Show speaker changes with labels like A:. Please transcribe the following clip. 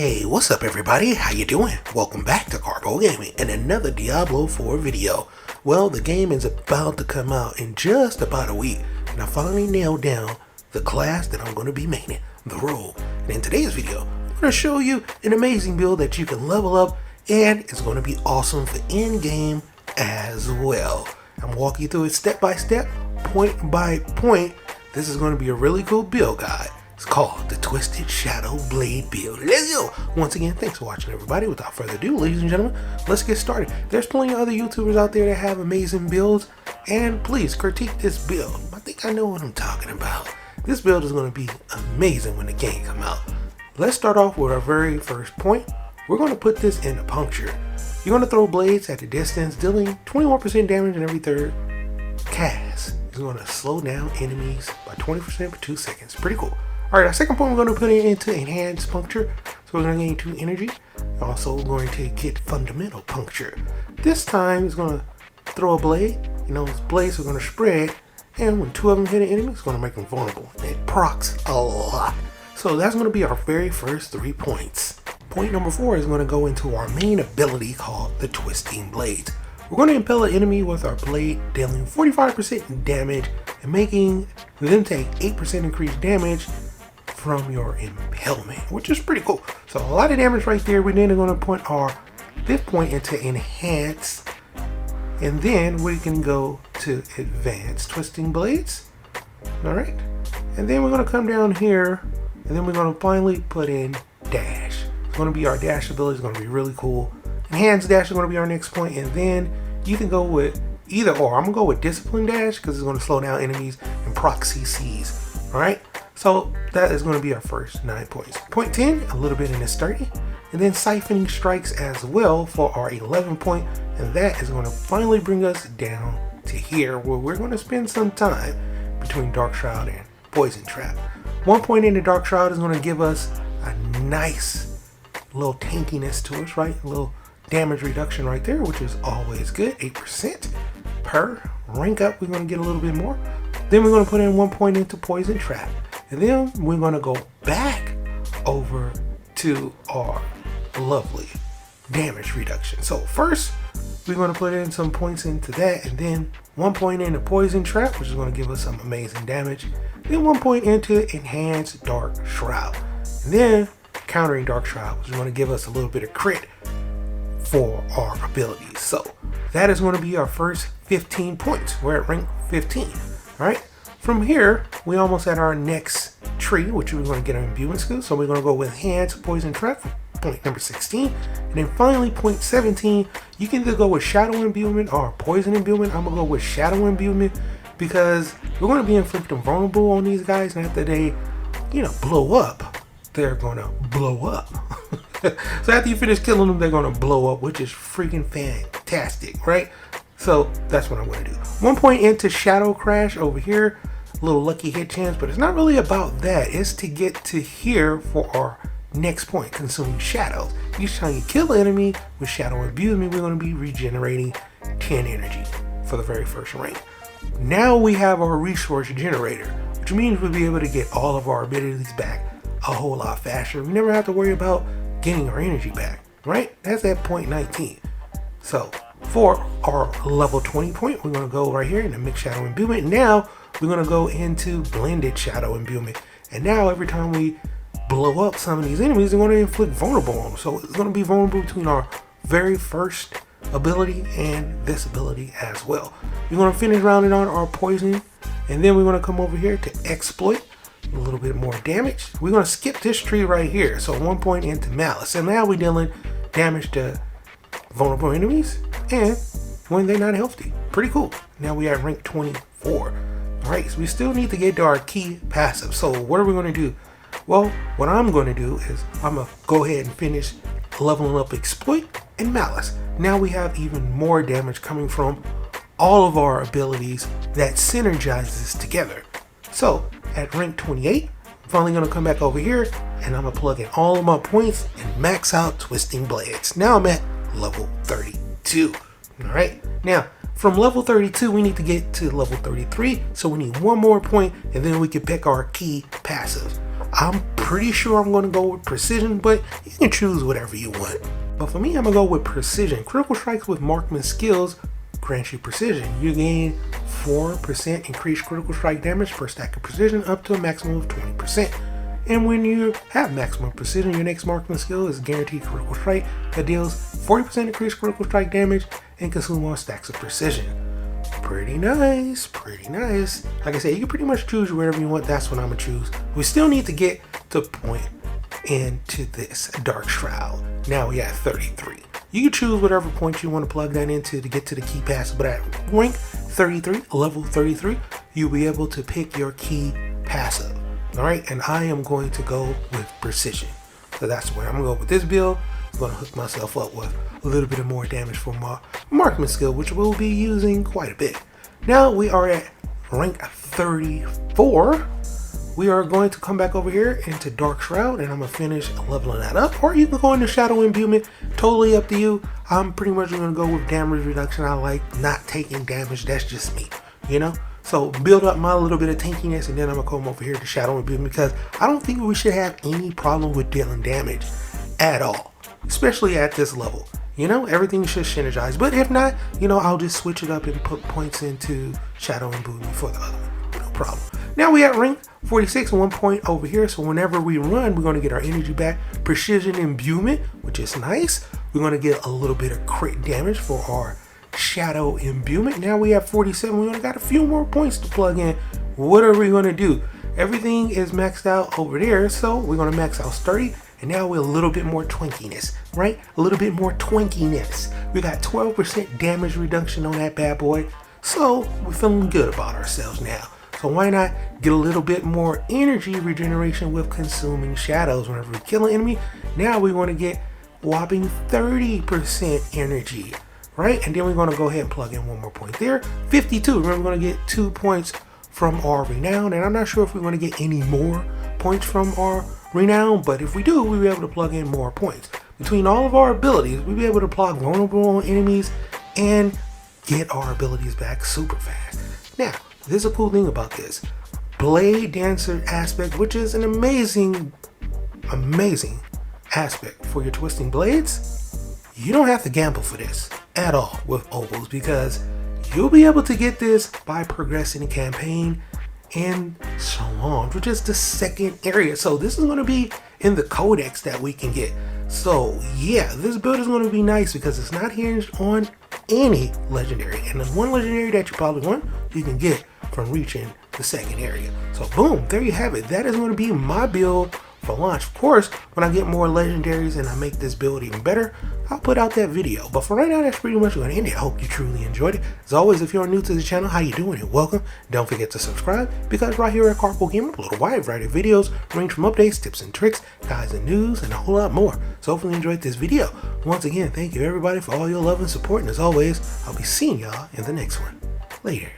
A: Hey, what's up everybody? How you doing? Welcome back to Karpo Gaming and another Diablo 4 video. Well, the game is about to come out in just about a week, and I finally nailed down the class that I'm going to be maining, the Rogue. And in today's video, I'm going to show you an amazing build that you can level up, and it's going to be awesome for in-game as well. I'm walking you through it step by step, point by point. This is going to be a really cool build guide. It's called the Twisted Shadow Blade build. Let's go! Once again, thanks for watching everybody. Without further ado, ladies and gentlemen, let's get started. There's plenty of other YouTubers out there that have amazing builds, and please critique this build. I think I know what I'm talking about. This build is going to be amazing when the game comes out. Let's start off with our very first point. We're going to put this in a puncture. You're going to throw blades at the distance, dealing 21% damage in every third cast. It's going to slow down enemies by 20% for 2 seconds. Pretty cool. Alright, our second point, we're going to put it into enhanced puncture. So we're going to gain 2 energy. Also, we're going to get fundamental puncture. This time, it's going to throw a blade. You know, those blades are going to spread. And when 2 of them hit an enemy, it's going to make them vulnerable. It procs a lot. So that's going to be our very first 3 points. Point number 4 is going to go into our main ability called the Twisting Blades. We're going to impale an enemy with our blade, dealing 45% damage and making them take 8% increased damage from your impalement, which is pretty cool. So a lot of damage right there. We're then going to put our 5th point into enhance, and then we can go to advanced twisting blades. All right, and then we're going to come down here, and then we're going to finally put in dash. It's going to be our dash ability. It's going to be really cool. Enhanced dash is going to be our next point, and then you can go with either or. I'm gonna go with discipline dash because it's going to slow down enemies and proc CCs. All right. So that is going to be our first 9 points. Point 10, a little bit in the sturdy, and then siphoning strikes as well for our 11 point, and that is going to finally bring us down to here where we're going to spend some time between Dark Shroud and Poison Trap. 1 point in the Dark Shroud is going to give us a nice little tankiness to us, right? A little damage reduction right there, which is always good. 8% per rank up. We're going to get a little bit more. Then we're going to put in 1 point into Poison Trap. And then we're going to go back over to our lovely damage reduction. So first, we're going to put in some points into that, and then 1 point into Poison Trap, which is going to give us some amazing damage. Then 1 point into Enhanced Dark Shroud. And then countering Dark Shroud, which is going to give us a little bit of crit for our abilities. So that is going to be our first 15 points. We're at rank 15. All right. From here, we almost at our next tree, which we're going to get our imbuement skill. So we're going to go with Enhanced Poison Trap for point number 16. And then finally, point 17, you can either go with Shadow Imbuement or Poison Imbuement. I'm going to go with Shadow Imbuement because we're going to be inflicting vulnerable on these guys. And after they, blow up, they're going to blow up. So after you finish killing them, they're going to blow up, which is freaking fantastic, right? So that's what I'm going to do. 1 point into Shadow Crash over here. Little lucky hit chance, but it's not really about that. It's to get to here for our next point, consuming shadows. Each time you kill an enemy with Shadow Imbuement, we're going to be regenerating 10 energy for the very first rank. Now we have our resource generator, which means we'll be able to get all of our abilities back a whole lot faster. We never have to worry about getting our energy back, right? That's at point 19. So for our level 20 point, we're going to go right here in the Mixed Shadow Imbuement. Now we're going to go into Blended Shadow Imbuement. And now every time we blow up some of these enemies, they're going to inflict vulnerable on them. So it's going to be vulnerable between our very first ability and this ability as well. We're going to finish rounding on our poison. And then we're going to come over here to Exploit. A little bit more damage. We're going to skip this tree right here. So 1 point into Malice. And now we're dealing damage to vulnerable enemies and when they're not healthy. Pretty cool. Now we are rank 24. All right, so we still need to get to our key passive. So what are we going to do? Well, what I'm going to do is I'm going to go ahead and finish leveling up Exploit and Malice. Now we have even more damage coming from all of our abilities that synergizes together. So at rank 28, I'm finally going to come back over here and I'm going to plug in all of my points and max out Twisting Blades. Now I'm at level 32. All right, now from level 32, we need to get to level 33. So we need 1 more point and then we can pick our key passive. I'm pretty sure I'm going to go with precision, but you can choose whatever you want. But for me, I'm going to go with precision. Critical strikes with marksman skills grant you precision. You gain 4% increased critical strike damage per stack of precision up to a maximum of 20%. And when you have maximum precision, your next marksman skill is guaranteed critical strike that deals 40% increased critical strike damage and consume all stacks of precision. Pretty nice, pretty nice. Like I said, you can pretty much choose wherever you want. That's what I'm gonna choose. We still need to get to point into this Dark Shroud. Now we have 33. You can choose whatever point you want to plug that into to get to the key passive, but at rank 33, level 33, you'll be able to pick your key passive. All right, and I am going to go with precision. So that's where I'm gonna go with this build. I'm gonna hook myself up with a little bit of more damage for my marksman skill, which we'll be using quite a bit. Now we are at rank 34. We are going to come back over here into Dark Shroud, and I'm gonna finish leveling that up. Or you can go into Shadow Imbuement, totally up to you. I'm pretty much gonna go with damage reduction. I like not taking damage, that's just me, you know? So build up my little bit of tankiness, and then I'm gonna come over here to Shadow Imbuement because I don't think we should have any problem with dealing damage at all, especially at this level. You know, everything should synergize, but if not, you know, I'll just switch it up and put points into Shadow Imbuement for the other one, no problem. Now we at rank 46, 1 point over here, so whenever we run, we're gonna get our energy back. Precision Imbuement, which is nice. We're gonna get a little bit of crit damage for our Shadow Imbuement. Now we have 47. We only got a few more points to plug in. What are we gonna do? Everything is maxed out over there, so we're gonna max out sturdy, and now we're a little bit more twinkiness, right? A little bit more twinkiness. We got 12% damage reduction on that bad boy, so we're feeling good about ourselves now. So why not get a little bit more energy regeneration with consuming shadows whenever we kill an enemy? Now we want to get whopping 30% energy, right? And then we're going to go ahead and plug in one more point there. 52. Remember, we're going to get 2 points from our renown, and I'm not sure if we're going to get any more points from our renown, but if we do, we'll be able to plug in more points. Between all of our abilities, we'll be able to plug vulnerable on enemies and get our abilities back super fast. Now, there's a cool thing about this Blade Dancer aspect, which is an amazing aspect for your twisting blades. You don't have to gamble for this at all with ovals, because you'll be able to get this by progressing the campaign and so on, which is the second area. So this is going to be in the codex that we can get. So yeah, this build is going to be nice because it's not hinged on any legendary, and the one legendary that you probably want, you can get from reaching the second area. So boom, there you have it. That is going to be my build for launch. Of course, when I get more legendaries and I make this build even better, I'll put out that video. But for right now, that's pretty much going to end it. I hope you truly enjoyed it. As always, if you're new to the channel, how you doing and welcome. Don't forget to subscribe, because right here at Karpo Gaming, I upload a wide variety of videos, range from updates, tips and tricks, guides and news, and a whole lot more. So hopefully you enjoyed this video. Once again, thank you everybody for all your love and support, and as always, I'll be seeing y'all in the next one. Later.